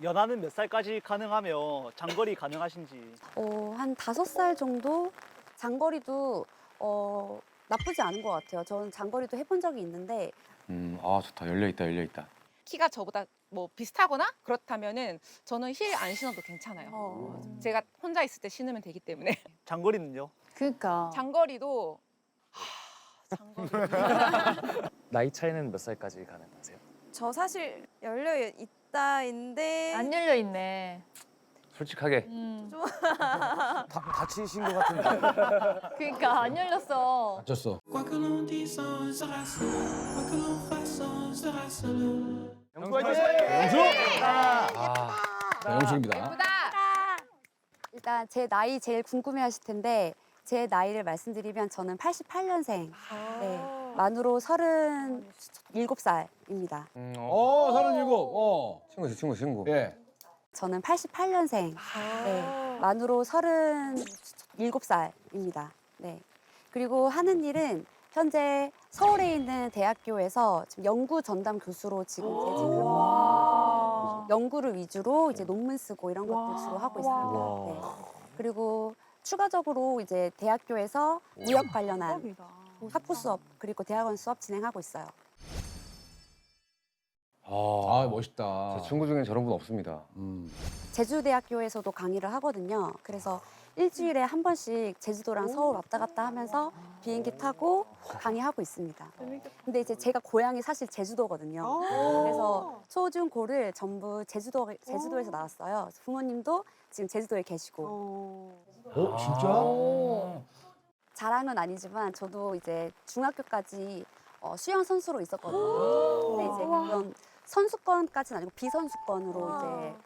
연하는 몇 살까지 가능하며 장거리 가능하신지. 한 5살 정도? 장거리도 나쁘지 않은 것 같아요. 저는 장거리도 해본 적이 있는데 아 좋다. 열려 있다, 열려 있다. 키가 저보다 뭐 비슷하거나 그렇다면은 저는 힐 안 신어도 괜찮아요. 제가 혼자 있을 때 신으면 되기 때문에. 장거리는요? 그러니까. 장거리도 장거리. 나이 차이는 몇 살까지 가능하세요? 저 사실 열려 있다인데 안 열려 있네. 솔직하게. 다치신 것 같은데. 그러니까 안 열렸어. 다쳤어. 영수 화이팅! 영수! 아, 자, 영수입니다. 예쁘다. 일단 제 나이 제일 궁금해하실 텐데 제 나이를 말씀드리면 저는 88년생, 네, 만으로 37살입니다. 37. 친구. 예. 저는 88년생, 네, 만으로 37살입니다. 네. 그리고 하는 일은 현재 서울에 있는 대학교에서 지금 연구 전담 교수로 지금 재직을 하고 연구를 위주로 이제 논문 쓰고 이런 것들 주로 하고 있습니다. 네. 그리고 추가적으로 이제 대학교에서 무역 관련한 학부 수업 그리고 대학원 수업 진행하고 있어요. 아, 멋있다. 제 친구 중엔 저런 분 없습니다. 제주대학교에서도 강의를 하거든요. 그래서 일주일에 한 번씩 제주도랑 서울 왔다 갔다 하면서 비행기 타고 강의하고 있습니다. 근데 이제 제가 고향이 사실 제주도거든요. 그래서 초중고를 전부 제주도에서 나왔어요. 그래서 부모님도 지금 제주도에 계시고. 진짜? 자랑은 아니지만 저도 이제 중학교까지 수영 선수로 있었거든요. 근데 이제 그런 선수권까지는 아니고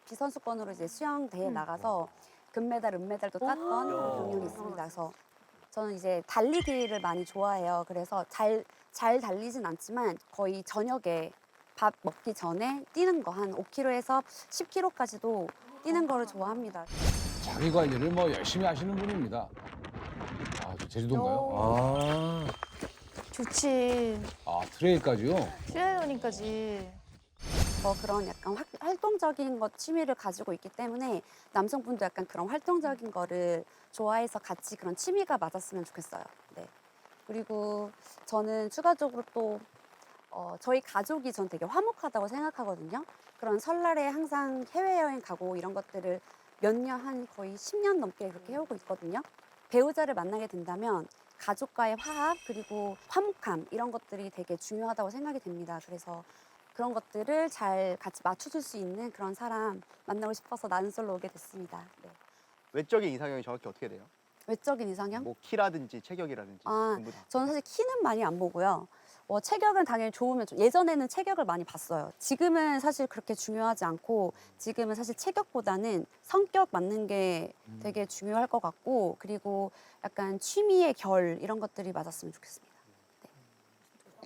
비선수권으로 이제 수영 대회 나가서 금메달, 은메달도 땄던 그런 경력이 있습니다. 그래서 저는 이제 달리기를 많이 좋아해요. 그래서 잘 달리진 않지만 거의 저녁에 밥 먹기 전에 뛰는 거 한 5km에서 10km까지도 뛰는 거를 좋아합니다. 자기 관리를 뭐 열심히 하시는 분입니다. 아, 저 제주도인가요? 아, 좋지. 아, 트레일까지요? 트레이너님까지. 그런 약간 활동적인 것 취미를 가지고 있기 때문에 남성분도 약간 그런 활동적인 거를 좋아해서 같이 그런 취미가 맞았으면 좋겠어요. 네. 그리고 저는 추가적으로 또 저희 가족이 전 되게 화목하다고 생각하거든요. 그런 설날에 항상 해외여행 가고 이런 것들을 몇 년, 한 거의 10년 넘게 그렇게 해오고 있거든요. 배우자를 만나게 된다면 가족과의 화합 그리고 화목함 이런 것들이 되게 중요하다고 생각이 됩니다. 그래서 그런 것들을 잘 같이 맞춰줄 수 있는 그런 사람 만나고 싶어서 나는 솔로 오게 됐습니다. 네. 외적인 이상형이 정확히 어떻게 돼요? 외적인 이상형? 뭐 키라든지 체격이라든지 아, 전부 다. 저는 사실 키는 많이 안 보고요. 체격은 당연히 좋으면 예전에는 체격을 많이 봤어요. 지금은 사실 그렇게 중요하지 않고 지금은 사실 체격보다는 성격 맞는 게 되게 중요할 것 같고 그리고 약간 취미의 결 이런 것들이 맞았으면 좋겠습니다.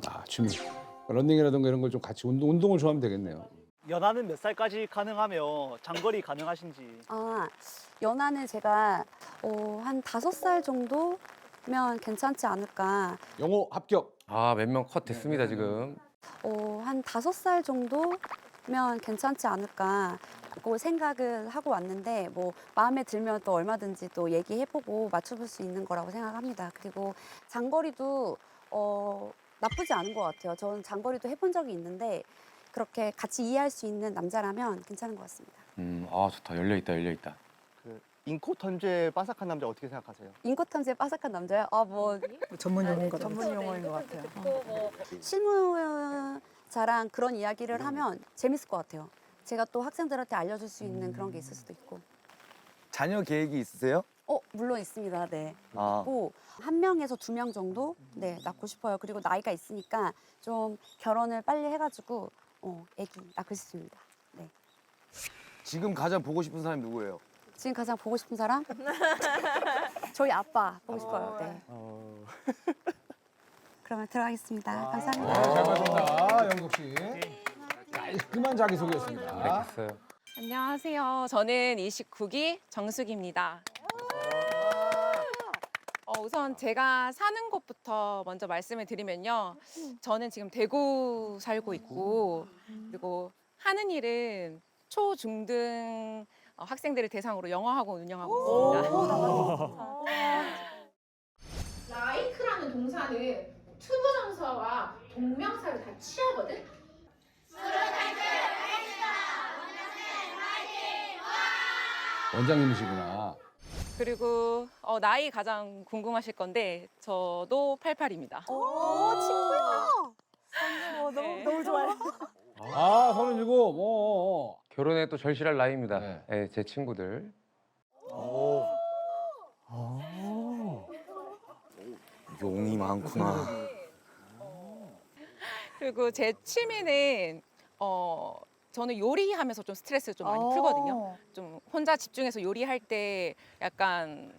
아, 취미. 런닝이라든가 이런 걸 좀 같이 운동을 좋아하면 되겠네요. 연하는 몇 살까지 가능하며 장거리 가능하신지. 연하는 제가 한 5살 정도면 괜찮지 않을까. 영어 합격. 아, 몇 명 컷 됐습니다, 지금. 한 5살 정도면 괜찮지 않을까 고 생각을 하고 왔는데 뭐 마음에 들면 또 얼마든지 또 얘기해보고 맞춰볼 수 있는 거라고 생각합니다. 그리고 장거리도 나쁘지 않은 것 같아요. 저는 장거리도 해본 적이 있는데 그렇게 같이 이해할 수 있는 남자라면 괜찮은 것 같습니다. 아 좋다. 열려 있다, 열려 있다. 그 인코 턴제 바삭한 남자 어떻게 생각하세요? 인코탐지에 빠삭한 남자요? 전문 용어인 것 같아요. 실무자랑 그런 이야기를 하면 재밌을 것 같아요. 제가 또 학생들한테 알려줄 수 있는 그런 게 있을 수도 있고. 자녀 계획이 있으세요? 물론 있습니다. 네. 아, 고 1명에서 2명 정도 네, 낳고 싶어요. 그리고 나이가 있으니까 좀 결혼을 빨리 해가지고 아기 낳고 싶습니다. 네. 지금 가장 보고 싶은 사람이 누구예요? 지금 가장 보고 싶은 사람? 저희 아빠 보고 싶어요. 네. 그러면 들어가겠습니다. 감사합니다. 네, 잘 봤습니다. 영국 씨. 깔끔한 자기소개였습니다. 네, 됐어요. 안녕하세요. 저는 29기 정숙입니다. 우선 제가 사는 곳부터 먼저 말씀을 드리면요. 저는 지금 대구 살고 있고 그리고 하는 일은 초, 중등 학생들을 대상으로 영어 학원 운영하고 있습니다. 라이크라는 동사는 투부 정사와 동명사를 다 취하거든. 원장님이시구나. 그리고 나이 가장 궁금하실 건데 저도 88입니다. 너무 좋아요. 아, 37. 결혼에 또 절실할 나이입니다. 네. 네, 제 친구들. 용이 많구나. 그리고 제 취미는 저는 요리하면서 좀 스트레스를 좀 많이 풀거든요. 좀 혼자 집중해서 요리할 때 약간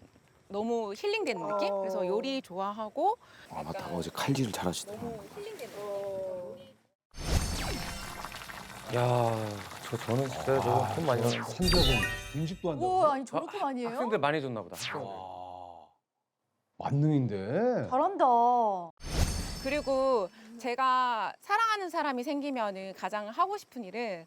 너무 힐링되는 느낌? 그래서 요리 좋아하고 아 맞다. 어제 칼질을 잘하시더라. 너무 힐링되는 야, 저는 진짜 저거 돈 많이 넣었어. 산적은 음식도 한다고. 오, 아니 저렇게 많이 해요? 학생들 많이 줬나 보다. 학생들. 와, 만능인데. 잘한다. 그리고 제가 사랑하는 사람이 생기면은 가장 하고 싶은 일은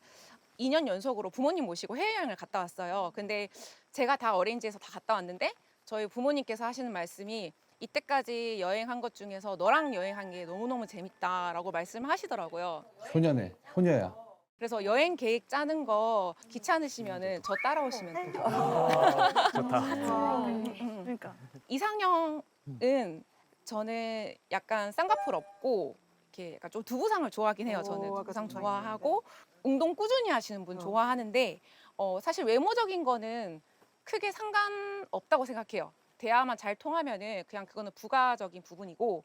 2년 연속으로 부모님 모시고 해외여행을 갔다 왔어요. 근데 제가 다 어레인지해서 다 갔다 왔는데 저희 부모님께서 하시는 말씀이 이때까지 여행한 것 중에서 너랑 여행한 게 너무너무 재밌다라고 말씀하시더라고요. 효녀네, 효녀야. 그래서 여행 계획 짜는 거 귀찮으시면은 저 따라오시면 돼요. 좋다. 그러니까. 이상형은 저는 약간 쌍꺼풀 없고 이렇게 약간 좀 두부상을 좋아하긴 해요. 저는 두부상 좋아하고 운동 꾸준히 하시는 분 좋아하는데 사실 외모적인 거는 크게 상관없다고 생각해요. 대화만 잘 통하면은 그냥 그거는 부가적인 부분이고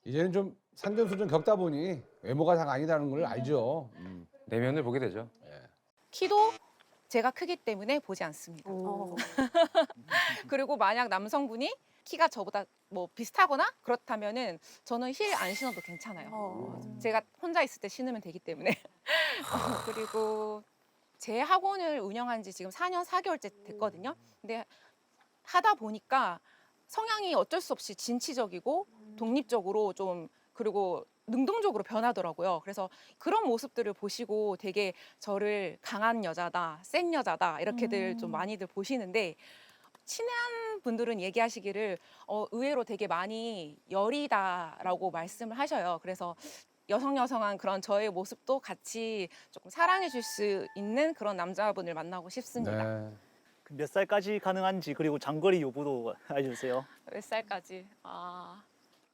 이제는 좀 산전수전 겪다 보니 외모가 다 아니다는 걸 알죠. 내면을 보게 되죠. 키도 제가 크기 때문에 보지 않습니다. 그리고 만약 남성분이 키가 저보다 뭐 비슷하거나 그렇다면은 저는 힐 안 신어도 괜찮아요. 제가 혼자 있을 때 신으면 되기 때문에. 그리고 제 학원을 운영한 지 지금 4년 4개월째 됐거든요. 근데 하다 보니까 성향이 어쩔 수 없이 진취적이고 독립적으로 좀 그리고 능동적으로 변하더라고요. 그래서 그런 모습들을 보시고 되게 저를 강한 여자다, 센 여자다 이렇게들 좀 많이들 보시는데 친한 분들은 얘기하시기를 의외로 되게 많이 여리다라고 말씀을 하셔요. 그래서 여성한 그런 저의 모습도 같이 조금 사랑해 줄 수 있는 그런 남자분을 만나고 싶습니다. 네. 몇 살까지 가능한지 그리고 장거리 여부도 알려주세요. 몇 살까지?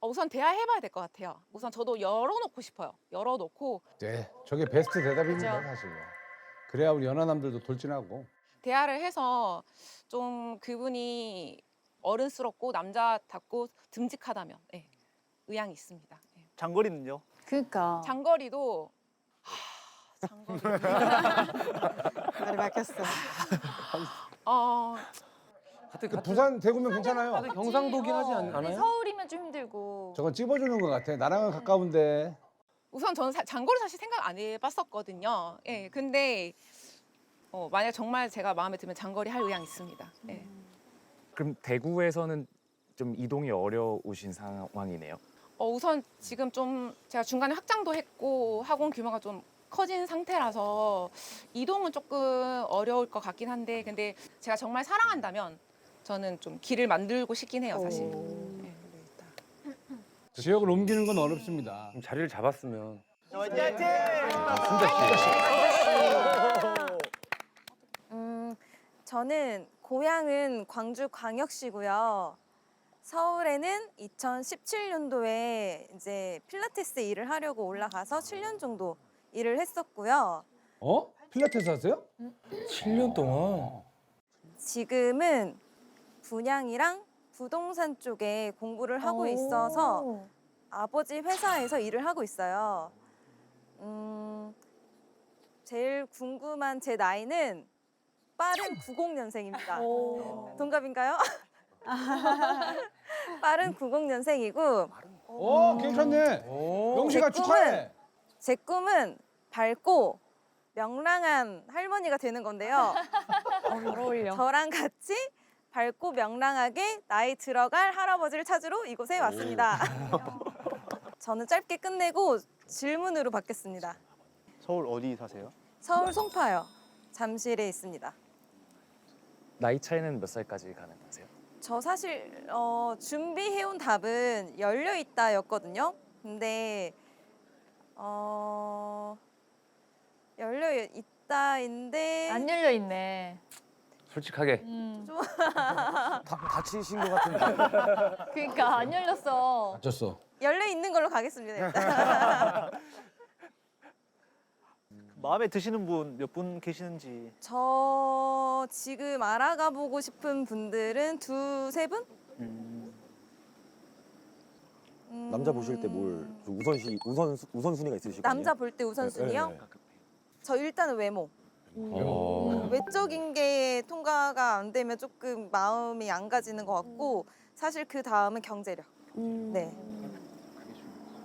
우선 대화해봐야 될 것 같아요. 우선 저도 열어놓고 싶어요. 열어놓고 네, 저게 베스트 대답입니다, 그죠. 사실. 그래야 우리 연하남들도 돌진하고. 대화를 해서 좀 그분이 어른스럽고 남자답고 듬직하다면 의향이 있습니다. 장거리는요? 그러니까. 장거리도 장거리 말이 막혔어. 그 부산, 대구면 괜찮아요. 다들 경상도긴 하지 않아요? 서울이면 좀 힘들고. 저건 찝어주는 것 같아. 나랑은 가까운데. 우선 저는 장거리 사실 생각 안 해봤었거든요. 근데 만약 정말 제가 마음에 들면 장거리 할 의향 있습니다. 그럼 대구에서는 좀 이동이 어려우신 상황이네요. 우선 지금 좀 제가 중간에 확장도 했고 학원 규모가 좀 커진 상태라서 이동은 조금 어려울 것 같긴 한데 근데 제가 정말 사랑한다면 저는 좀 길을 만들고 싶긴 해요, 사실. 지역을 옮기는 건 어렵습니다. 좀 자리를 잡았으면. 저는 고향은 광주광역시고요. 서울에는 2017년도에 이제 필라테스 일을 하려고 올라가서 7년 정도 일을 했었고요. 필라테스 하세요? 7년 동안. 지금은 분양이랑 부동산 쪽에 공부를 하고 있어서 아버지 회사에서 일을 하고 있어요. 제일 궁금한 제 나이는 빠른 90년생입니다. 동갑인가요? 빠른 90년생이고 괜찮네. 명식아 축하해. 제 꿈은 밝고 명랑한 할머니가 되는 건데요. 잘 어울려. 저랑 같이 밝고 명랑하게 나이 들어갈 할아버지를 찾으러 이곳에 왔습니다. 저는 짧게 끝내고 질문으로 받겠습니다. 서울 어디 사세요? 서울 송파요. 잠실에 있습니다. 나이 차이는 몇 살까지 가능하세요? 저 사실 준비해온 답은 열려 있다였거든요. 근데 열려 있다인데 안 열려 있네. 솔직하게. 다치신 것 같은데. 그러니까 안 열렸어. 맞췄어. 열려 있는 걸로 가겠습니다. 일단. 마음에 드시는 분 몇 분 계시는지. 저 지금 알아가 보고 싶은 분들은 두세 분? 남자 보실 때 뭘 우선순위가 있으시거든요. 남자 볼 때 우선순위요? 네, 네. 저 일단은 외모. 외적인 게 통과가 안 되면 조금 마음이 안 가지는 것 같고 사실 그 다음은 경제력. 네.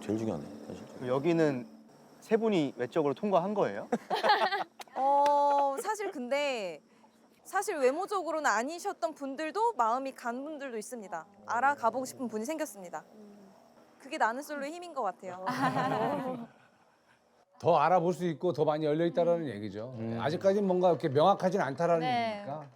제일 중요하네 사실. 여기는 세 분이 외적으로 통과한 거예요? 사실 근데 사실 외모적으로는 아니셨던 분들도 마음이 간 분들도 있습니다. 알아가보고 싶은 분이 생겼습니다. 그게 나는 솔로의 힘인 것 같아요. 더 알아볼 수 있고 더 많이 열려 있다라는 얘기죠. 아직까지는 뭔가 이렇게 명확하진 않다라는 네. 얘기니까.